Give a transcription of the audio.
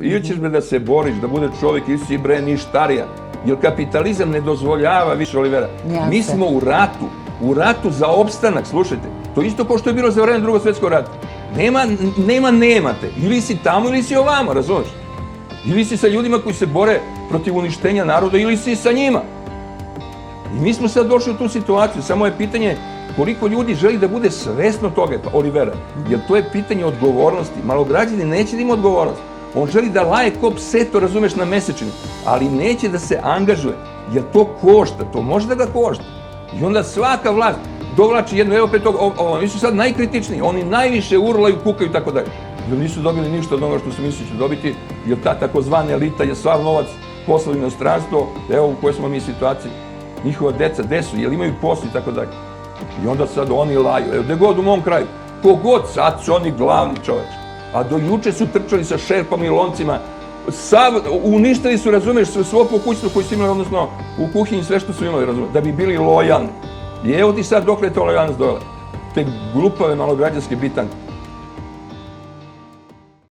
Ili ćeš da se boriš, da bude čovjek, ili si bre ništarija. Jer kapitalizam ne dozvoljava više, Olivera. Mi smo u ratu za opstanak, slušajte. To isto kao što je bilo za vreme Drugog svjetskog rata. Nemate. Ili si tamo ili si ovamo, razumiješ? Ili si sa ljudima koji se bore protiv uništenja naroda, ili si sa njima. I mi smo sad došli u tu situaciju, samo je pitanje koliko ljudi želi da bude svesno toga, Olivera. Jer to je pitanje odgovornosti. Malograđanin neće da ima odgovornost. On želi da laje ko pseto, razumeš, na mesečini, ali neće da se angažuje, jer to košta, to može da ga košta. I onda svaka vlast dovlači jednu, evo opet toga, oni su sad najkritičniji, oni najviše urlaju, kukaju i tako dalje. Jer nisu dobili ništa od onoga što su mislili će dobiti, jer ta takozvana elita je sav novac poslali u inostranstvo, evo u kojoj smo mi situaciji. Njihova deca, gde su, jel imaju posao i tako dalje. I onda sad oni laju, evo gde god u mom kraju, kogod, sad su oni glavni čoveč. A do juče su trčali sa šerpama i loncima, uništili su, razumeš, svo pokućstvo koje su imali, odnosno u kuhinji sve što su imali, razumeš, da bi bili lojalni. I evo ti sad dokle je to lojalnost dojela. Te glupave malograđanske bitanke.